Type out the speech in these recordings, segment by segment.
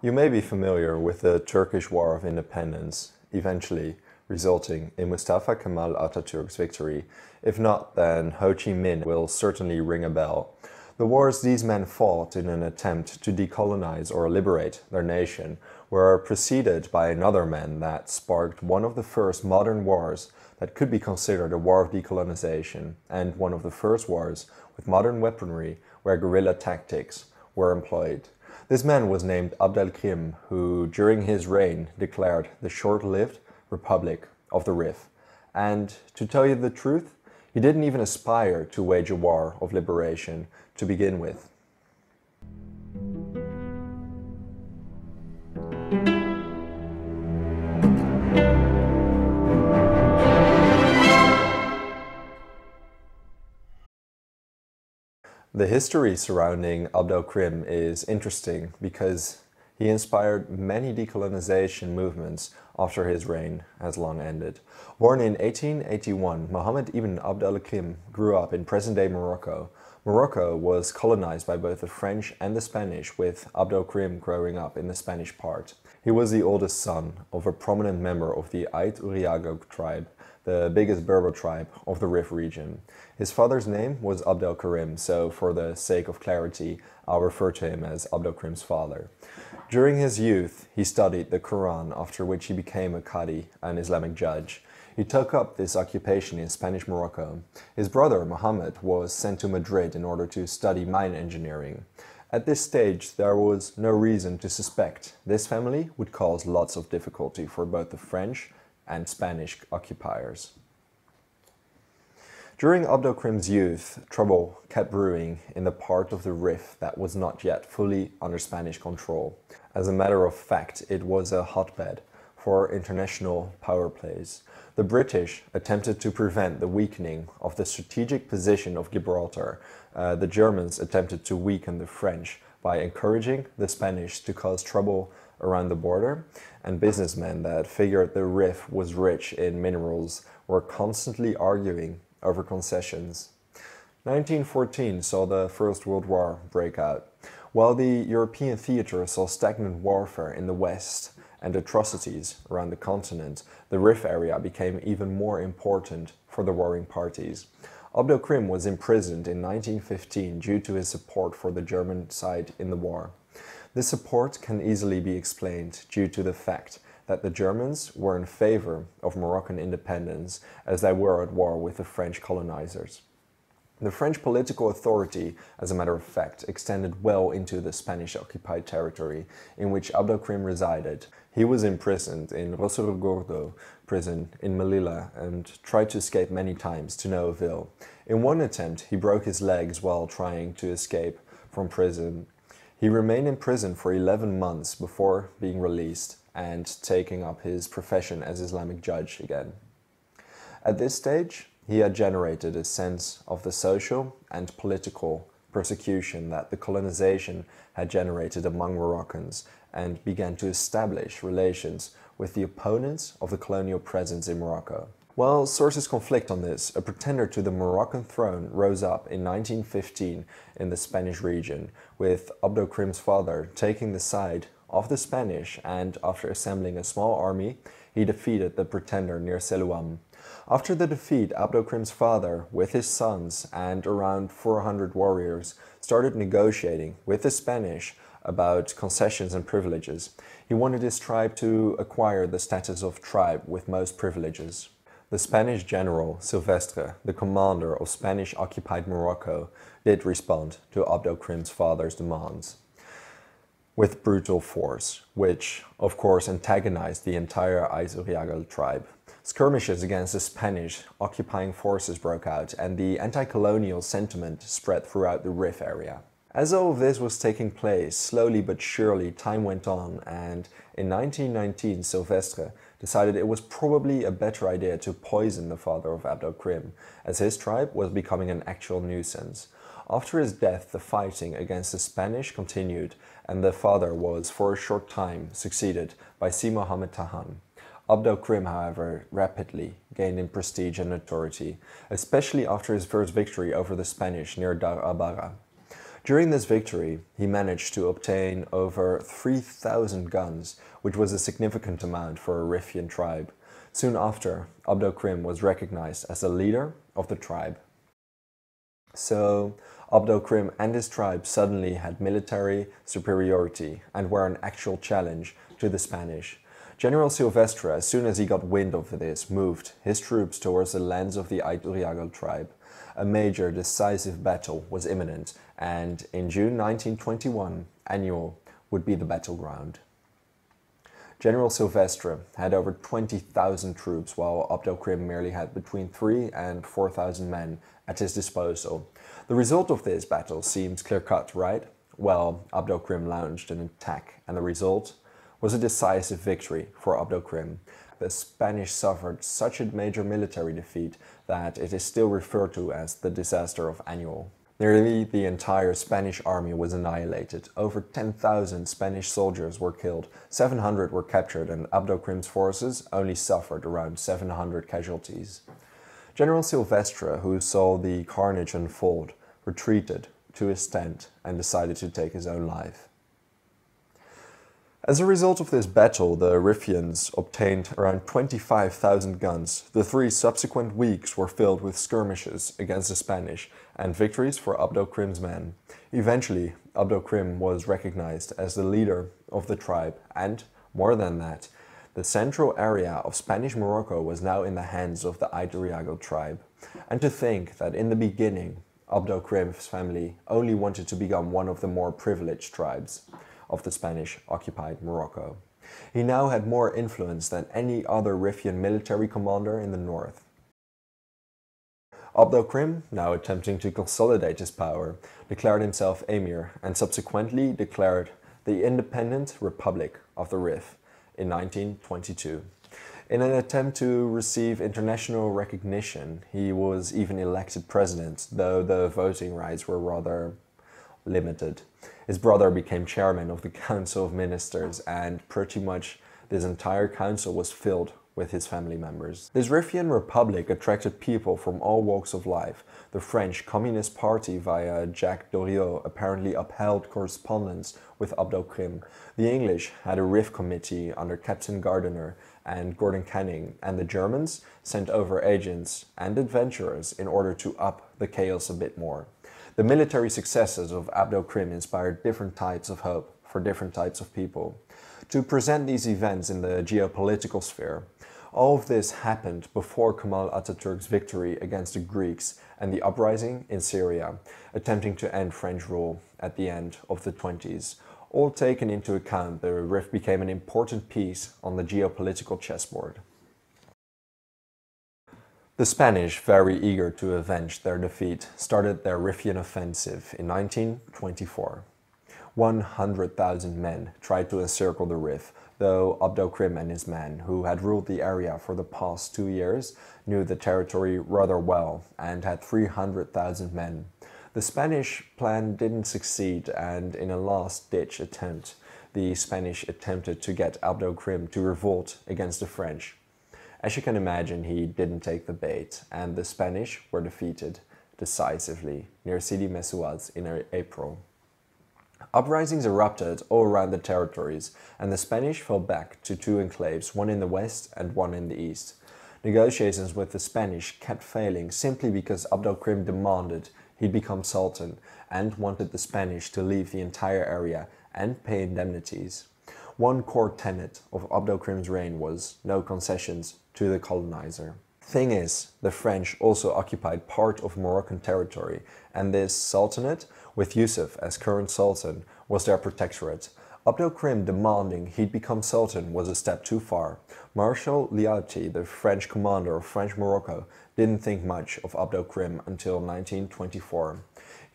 You may be familiar with the Turkish War of Independence, eventually resulting in Mustafa Kemal Atatürk's victory. If not, then Ho Chi Minh will certainly ring a bell. The wars these men fought in an attempt to decolonize or liberate their nation were preceded by another man that sparked one of the first modern wars that could be considered a war of decolonization, and one of the first wars with modern weaponry where guerrilla tactics were employed. This man was named Abd el-Krim, who during his reign declared the short-lived Republic of the Rif. And to tell you the truth, he didn't even aspire to wage a war of liberation to begin with. The history surrounding Abd el-Krim is interesting because he inspired many decolonization movements after his reign has long ended. Born in 1881, Mohammed ibn Abd el-Krim grew up in present-day Morocco. Morocco was colonized by both the French and the Spanish, with Abd el-Krim growing up in the Spanish part. He was the oldest son of a prominent member of the Ait tribe, the biggest Berber tribe of the Rif region. His father's name was Abd el-Krim, so for the sake of clarity, I'll refer to him as Abd el-Krim's father. During his youth, he studied the Quran, after which he became a Qadi, an Islamic judge. He took up this occupation in Spanish Morocco. His brother, Mohammed, was sent to Madrid in order to study mine engineering. At this stage, there was no reason to suspect this family would cause lots of difficulty for both the French and Spanish occupiers. During Abd el-Krim's youth, trouble kept brewing in the part of the Rif that was not yet fully under Spanish control. As a matter of fact, it was a hotbed for international power plays. The British attempted to prevent the weakening of the strategic position of Gibraltar. The Germans attempted to weaken the French by encouraging the Spanish to cause trouble around the border, and businessmen that figured the Rif was rich in minerals were constantly arguing over concessions. 1914 saw the First World War break out. While the European theater saw stagnant warfare in the West and atrocities around the continent, the Rif area became even more important for the warring parties. Abd el-Krim was imprisoned in 1915 due to his support for the German side in the war. This support can easily be explained due to the fact that the Germans were in favor of Moroccan independence, as they were at war with the French colonizers. The French political authority, as a matter of fact, extended well into the Spanish-occupied territory in which Abd el-Krim resided. He was imprisoned in Rosso Gordo prison in Melilla and tried to escape many times to no avail. In one attempt, he broke his legs while trying to escape from prison. He remained in prison for 11 months before being released and taking up his profession as Islamic judge again. At this stage, he had generated a sense of the social and political persecution that the colonization had generated among Moroccans, and began to establish relations with the opponents of the colonial presence in Morocco. While sources conflict on this, a pretender to the Moroccan throne rose up in 1915 in the Spanish region, with Abd el-Krim's father taking the side of the Spanish, and after assembling a small army, he defeated the pretender near Selouam. After the defeat, Abd el-Krim's father, with his sons and around 400 warriors, started negotiating with the Spanish about concessions and privileges. He wanted his tribe to acquire the status of tribe with most privileges. The Spanish general, Silvestre, the commander of Spanish-occupied Morocco, did respond to Abd el-Krim's father's demands with brutal force, which, of course, antagonized the entire Ait tribe. Skirmishes against the Spanish occupying forces broke out, and the anti-colonial sentiment spread throughout the Rif area. As all of this was taking place, slowly but surely time went on, and in 1919 Silvestre decided it was probably a better idea to poison the father of Abd el-Krim, as his tribe was becoming an actual nuisance. After his death, the fighting against the Spanish continued, and the father was for a short time succeeded by Si Mohammed Tahan. Abd el-Krim, however, rapidly gained in prestige and notoriety, especially after his first victory over the Spanish near Dar Abara. During this victory, he managed to obtain over 3,000 guns, which was a significant amount for a Riffian tribe. Soon after, Abd el-Krim was recognized as the leader of the tribe. So, Abd el-Krim and his tribe suddenly had military superiority and were an actual challenge to the Spanish. General Silvestre, as soon as he got wind of this, moved his troops towards the lands of the Aitauriago tribe. A major, decisive battle was imminent, and in June 1921, Annual would be the battleground. General Silvestre had over 20,000 troops, while Abd el-Krim merely had between 3,000 and 4,000 men at his disposal. The result of this battle seems clear-cut, right? Well, Abd el-Krim launched an attack, and the result was a decisive victory for Abd el-Krim. The Spanish suffered such a major military defeat that it is still referred to as the disaster of Annual. Nearly the entire Spanish army was annihilated. Over 10,000 Spanish soldiers were killed, 700 were captured, and Abd el-Krim's forces only suffered around 700 casualties. General Silvestre, who saw the carnage unfold, retreated to his tent and decided to take his own life. As a result of this battle, the Riffians obtained around 25,000 guns. The 3 subsequent weeks were filled with skirmishes against the Spanish and victories for Abd el-Krim's men. Eventually, Abd el-Krim was recognized as the leader of the tribe, and, more than that, the central area of Spanish Morocco was now in the hands of the Aitauriago tribe. And to think that in the beginning, Abd el-Krim's family only wanted to become one of the more privileged tribes of the Spanish-occupied Morocco. He now had more influence than any other Riffian military commander in the north. Abd el-Krim, now attempting to consolidate his power, declared himself emir and subsequently declared the independent Republic of the Rif in 1922. In an attempt to receive international recognition, he was even elected president, though the voting rights were rather limited. His brother became chairman of the Council of Ministers, and pretty much this entire council was filled with his family members. This Riffian republic attracted people from all walks of life. The French Communist Party via Jacques Doriot apparently upheld correspondence with Abd el-Krim. The English had a Rif committee under Captain Gardiner and Gordon Canning, and the Germans sent over agents and adventurers in order to up the chaos a bit more. The military successes of Abd el-Krim inspired different types of hope for different types of people. To present these events in the geopolitical sphere, all of this happened before Kemal Atatürk's victory against the Greeks and the uprising in Syria, attempting to end French rule at the end of the 20s. All taken into account, the Rif became an important piece on the geopolitical chessboard. The Spanish, very eager to avenge their defeat, started their Riffian offensive in 1924. 100,000 men tried to encircle the Rif, though Abd el-Krim and his men, who had ruled the area for the past 2 years, knew the territory rather well and had 300,000 men. The Spanish plan didn't succeed, and in a last-ditch attempt, the Spanish attempted to get Abd el-Krim to revolt against the French. As you can imagine, he didn't take the bait, and the Spanish were defeated decisively near Sidi Mesouaz in April. Uprisings erupted all around the territories, and the Spanish fell back to 2 enclaves, one in the west and one in the east. Negotiations with the Spanish kept failing simply because Abd el-Krim demanded he'd become sultan and wanted the Spanish to leave the entire area and pay indemnities. One core tenet of Abd el-Krim's reign was no concessions to the colonizer. Thing is, the French also occupied part of Moroccan territory, and this sultanate, with Yusuf as current sultan, was their protectorate. Abd el-Krim demanding he'd become sultan was a step too far. Marshal Lyautey, the French commander of French Morocco, didn't think much of Abd el-Krim until 1924.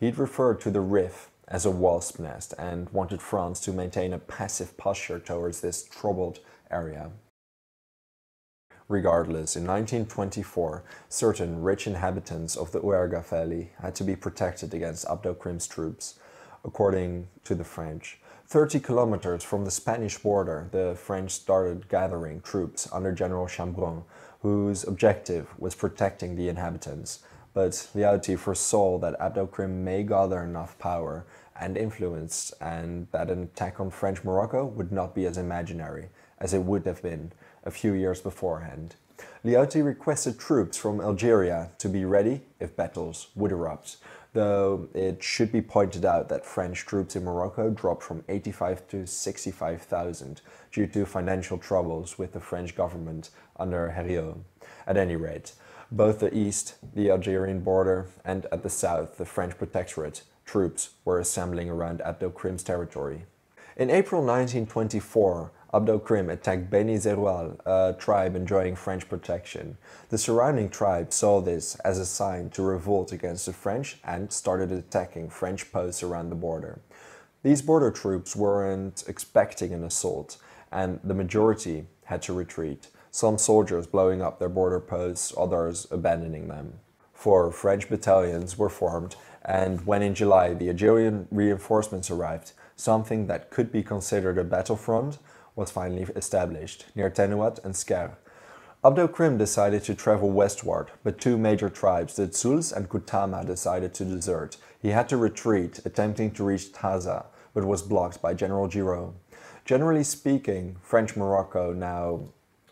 He'd referred to the Rif as a wasp nest and wanted France to maintain a passive posture towards this troubled area. Regardless, in 1924, certain rich inhabitants of the Ouerghah Valley had to be protected against Abd el-Krim's troops. According to the French, 30 kilometers from the Spanish border, the French started gathering troops under General Chambron, whose objective was protecting the inhabitants. But Lyautey foresaw that Abd el-Krim may gather enough power and influenced, and that an attack on French Morocco would not be as imaginary as it would have been a few years beforehand. Lyautey requested troops from Algeria to be ready if battles would erupt, though it should be pointed out that French troops in Morocco dropped from 85 to 65,000 due to financial troubles with the French government under Herriot. At any rate, both the east, the Algerian border, and at the south, the French protectorate, troops were assembling around Abd el-Krim's territory. In April 1924, Abd el-Krim attacked Beni Zeroual, a tribe enjoying French protection. The surrounding tribes saw this as a sign to revolt against the French and started attacking French posts around the border. These border troops weren't expecting an assault, and the majority had to retreat, some soldiers blowing up their border posts, others abandoning them. 4 French battalions were formed, and when in July the Algerian reinforcements arrived, something that could be considered a battlefront was finally established near Tenouat and Sker. Abd el-Krim decided to travel westward, but 2 major tribes, the Tzuls and Kutama, decided to desert. He had to retreat, attempting to reach Taza, but was blocked by General Giraud. Generally speaking, French Morocco now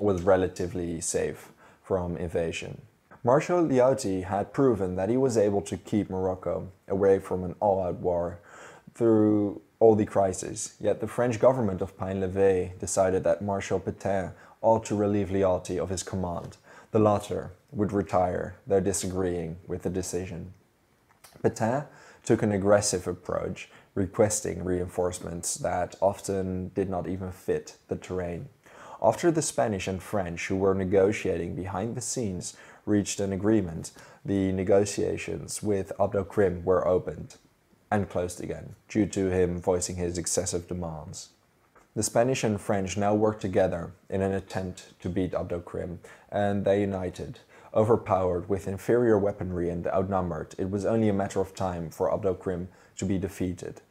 was relatively safe from invasion. Marshal Lyautey had proven that he was able to keep Morocco away from an all-out war through all the crises, yet the French government of Painlevé decided that Marshal Pétain ought to relieve Lyautey of his command. The latter would retire, though disagreeing with the decision. Pétain took an aggressive approach, requesting reinforcements that often did not even fit the terrain. After the Spanish and French, who were negotiating behind the scenes, reached an agreement, the negotiations with Abd el-Krim were opened and closed again, due to him voicing his excessive demands. The Spanish and French now worked together in an attempt to beat Abd el-Krim, and they united. Overpowered with inferior weaponry and outnumbered, it was only a matter of time for Abd el-Krim to be defeated.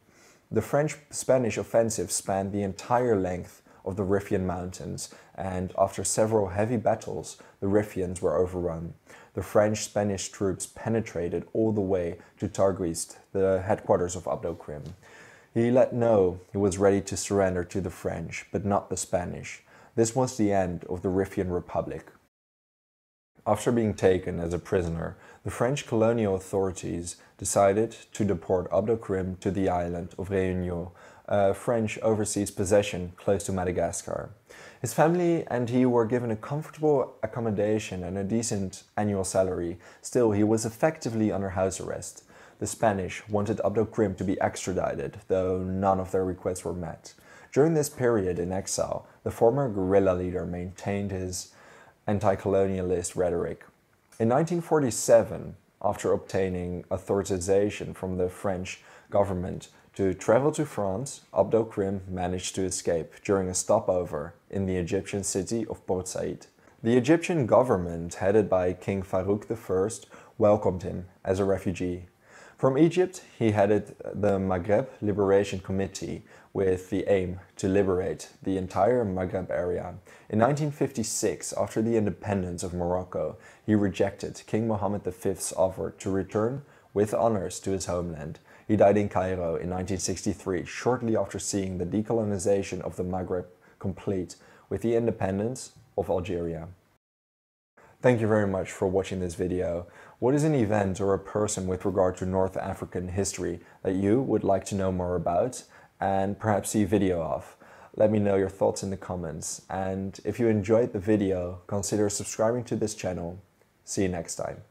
The French-Spanish offensive spanned the entire length of the Riffian Mountains, and after several heavy battles, the Riffians were overrun. The French-Spanish troops penetrated all the way to Targuist, the headquarters of Abd el-Krim. He let know he was ready to surrender to the French, but not the Spanish. This was the end of the Riffian Republic. After being taken as a prisoner, the French colonial authorities decided to deport Abd el-Krim to the island of Réunion, a French overseas possession close to Madagascar. His family and he were given a comfortable accommodation and a decent annual salary. Still, he was effectively under house arrest. The Spanish wanted Abd el-Krim to be extradited, though none of their requests were met. During this period in exile, the former guerrilla leader maintained his anti-colonialist rhetoric. In 1947, after obtaining authorization from the French government to travel to France, Abd el-Krim managed to escape during a stopover in the Egyptian city of Port Said. The Egyptian government, headed by King Farouk I, welcomed him as a refugee. From Egypt, he headed the Maghreb Liberation Committee with the aim to liberate the entire Maghreb area. In 1956, after the independence of Morocco, he rejected King Mohammed V's offer to return with honors to his homeland. He died in Cairo in 1963, shortly after seeing the decolonization of the Maghreb complete with the independence of Algeria. Thank you very much for watching this video. What is an event or a person with regard to North African history that you would like to know more about and perhaps see a video of? Let me know your thoughts in the comments, and if you enjoyed the video, consider subscribing to this channel. See you next time.